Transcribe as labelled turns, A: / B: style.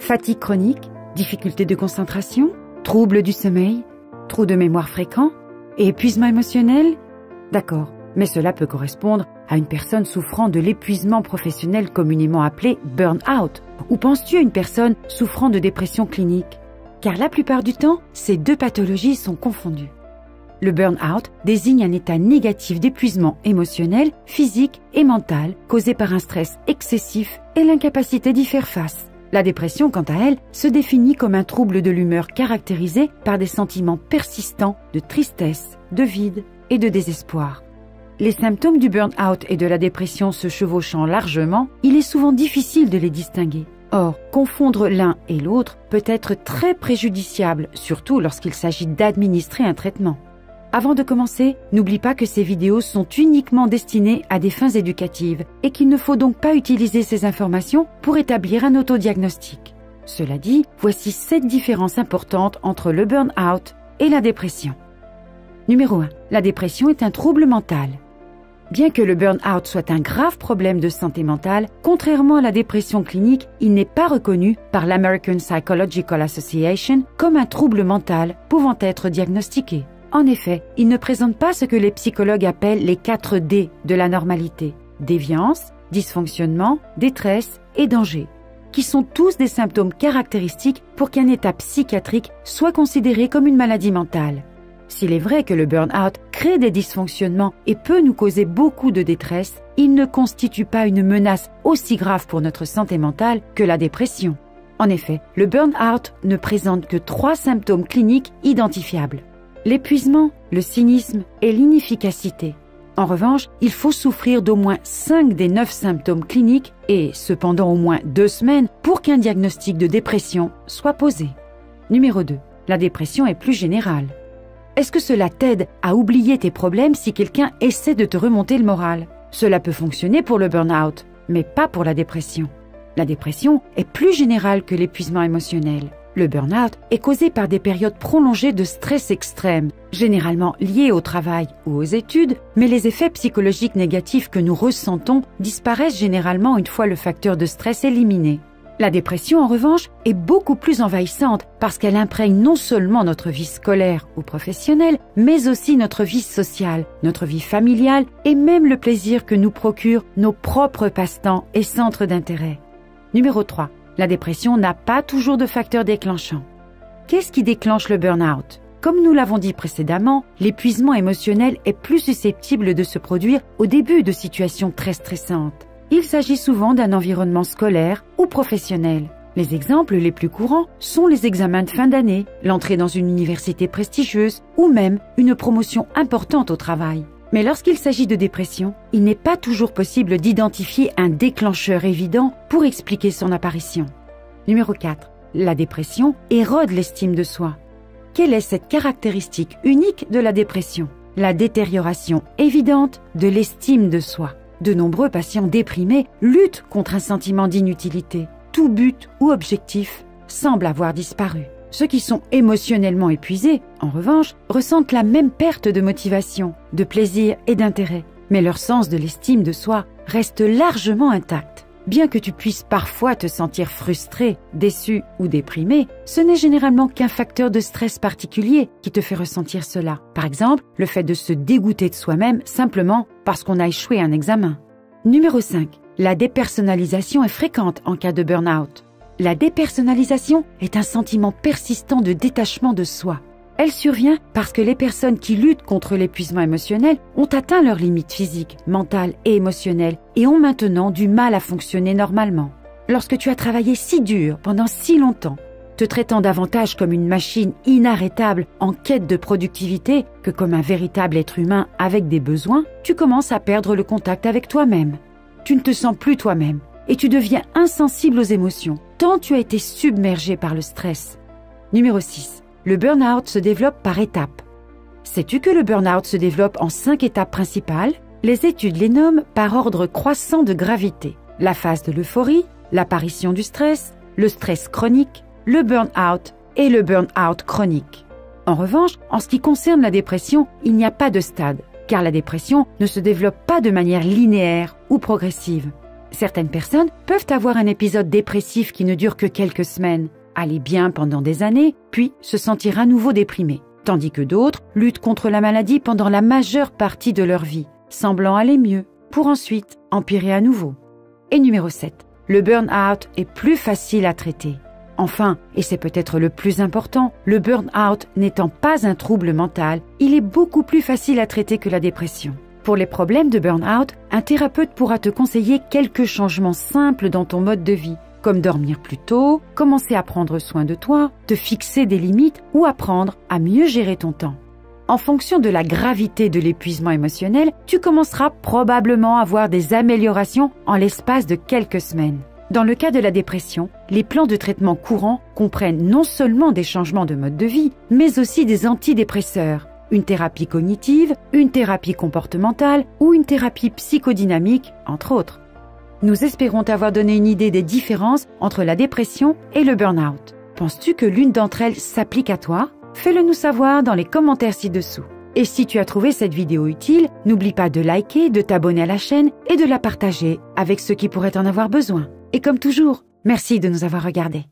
A: fatigue chronique, difficulté de concentration, troubles du sommeil, trous de mémoire fréquents et épuisement émotionnel? D'accord, mais cela peut correspondre à une personne souffrant de l'épuisement professionnel communément appelé burn-out. Ou penses-tu à une personne souffrant de dépression clinique? Car la plupart du temps, ces deux pathologies sont confondues. Le burn-out désigne un état négatif d'épuisement émotionnel, physique et mental causé par un stress excessif et l'incapacité d'y faire face. La dépression, quant à elle, se définit comme un trouble de l'humeur caractérisé par des sentiments persistants de tristesse, de vide et de désespoir. Les symptômes du burn-out et de la dépression se chevauchant largement, il est souvent difficile de les distinguer. Or, confondre l'un et l'autre peut être très préjudiciable, surtout lorsqu'il s'agit d'administrer un traitement. Avant de commencer, n'oublie pas que ces vidéos sont uniquement destinées à des fins éducatives et qu'il ne faut donc pas utiliser ces informations pour établir un autodiagnostic. Cela dit, voici 7 différences importantes entre le burn-out et la dépression. Numéro 1. La dépression est un trouble mental. Bien que le burn-out soit un grave problème de santé mentale, contrairement à la dépression clinique, il n'est pas reconnu par l'American Psychological Association comme un trouble mental pouvant être diagnostiqué. En effet, il ne présente pas ce que les psychologues appellent les 4 D de la normalité: déviance, dysfonctionnement, détresse et danger, qui sont tous des symptômes caractéristiques pour qu'un état psychiatrique soit considéré comme une maladie mentale. S'il est vrai que le burn-out crée des dysfonctionnements et peut nous causer beaucoup de détresse, il ne constitue pas une menace aussi grave pour notre santé mentale que la dépression. En effet, le burn-out ne présente que 3 symptômes cliniques identifiables: l'épuisement, le cynisme et l'inefficacité. En revanche, il faut souffrir d'au moins 5 des 9 symptômes cliniques et cependant au moins 2 semaines pour qu'un diagnostic de dépression soit posé. Numéro 2. La dépression est plus générale. Est-ce que cela t'aide à oublier tes problèmes si quelqu'un essaie de te remonter le moral? Cela peut fonctionner pour le burn-out, mais pas pour la dépression. La dépression est plus générale que l'épuisement émotionnel. Le burn-out est causé par des périodes prolongées de stress extrême, généralement liées au travail ou aux études, mais les effets psychologiques négatifs que nous ressentons disparaissent généralement une fois le facteur de stress éliminé. La dépression, en revanche, est beaucoup plus envahissante parce qu'elle imprègne non seulement notre vie scolaire ou professionnelle, mais aussi notre vie sociale, notre vie familiale et même le plaisir que nous procurent nos propres passe-temps et centres d'intérêt. Numéro 3. La dépression n'a pas toujours de facteur déclenchant. Qu'est-ce qui déclenche le burn-out? Comme nous l'avons dit précédemment, l'épuisement émotionnel est plus susceptible de se produire au début de situations très stressantes. Il s'agit souvent d'un environnement scolaire ou professionnel. Les exemples les plus courants sont les examens de fin d'année, l'entrée dans une université prestigieuse ou même une promotion importante au travail. Mais lorsqu'il s'agit de dépression, il n'est pas toujours possible d'identifier un déclencheur évident pour expliquer son apparition. Numéro 4. La dépression érode l'estime de soi. Quelle est cette caractéristique unique de la dépression? La détérioration évidente de l'estime de soi. De nombreux patients déprimés luttent contre un sentiment d'inutilité. Tout but ou objectif semble avoir disparu. Ceux qui sont émotionnellement épuisés, en revanche, ressentent la même perte de motivation, de plaisir et d'intérêt. Mais leur sens de l'estime de soi reste largement intact. Bien que tu puisses parfois te sentir frustré, déçu ou déprimé, ce n'est généralement qu'un facteur de stress particulier qui te fait ressentir cela. Par exemple, le fait de se dégoûter de soi-même simplement parce qu'on a échoué un examen. Numéro 5. La dépersonnalisation est fréquente en cas de burn-out. La dépersonnalisation est un sentiment persistant de détachement de soi. Elle survient parce que les personnes qui luttent contre l'épuisement émotionnel ont atteint leurs limites physiques, mentales et émotionnelles et ont maintenant du mal à fonctionner normalement. Lorsque tu as travaillé si dur pendant si longtemps, te traitant davantage comme une machine inarrêtable en quête de productivité que comme un véritable être humain avec des besoins, tu commences à perdre le contact avec toi-même. Tu ne te sens plus toi-même et tu deviens insensible aux émotions, tant tu as été submergé par le stress. Numéro 6. Le burn-out se développe par étapes. Sais-tu que le burn-out se développe en 5 étapes principales? Les études les nomment par ordre croissant de gravité. La phase de l'euphorie, l'apparition du stress, le stress chronique, le burn-out et le burn-out chronique. En revanche, en ce qui concerne la dépression, il n'y a pas de stade, car la dépression ne se développe pas de manière linéaire ou progressive. Certaines personnes peuvent avoir un épisode dépressif qui ne dure que quelques semaines, aller bien pendant des années, puis se sentir à nouveau déprimé, tandis que d'autres luttent contre la maladie pendant la majeure partie de leur vie, semblant aller mieux, pour ensuite empirer à nouveau. Et numéro 7, le burn-out est plus facile à traiter. Enfin, et c'est peut-être le plus important, le burn-out n'étant pas un trouble mental, il est beaucoup plus facile à traiter que la dépression. Pour les problèmes de burn-out, un thérapeute pourra te conseiller quelques changements simples dans ton mode de vie, comme dormir plus tôt, commencer à prendre soin de toi, te fixer des limites ou apprendre à mieux gérer ton temps. En fonction de la gravité de l'épuisement émotionnel, tu commenceras probablement à voir des améliorations en l'espace de quelques semaines. Dans le cas de la dépression, les plans de traitement courants comprennent non seulement des changements de mode de vie, mais aussi des antidépresseurs, une thérapie cognitive, une thérapie comportementale ou une thérapie psychodynamique, entre autres. Nous espérons t'avoir donné une idée des différences entre la dépression et le burn-out. Penses-tu que l'une d'entre elles s'applique à toi? Fais-le nous savoir dans les commentaires ci-dessous. Et si tu as trouvé cette vidéo utile, n'oublie pas de liker, de t'abonner à la chaîne et de la partager avec ceux qui pourraient en avoir besoin. Et comme toujours, merci de nous avoir regardés.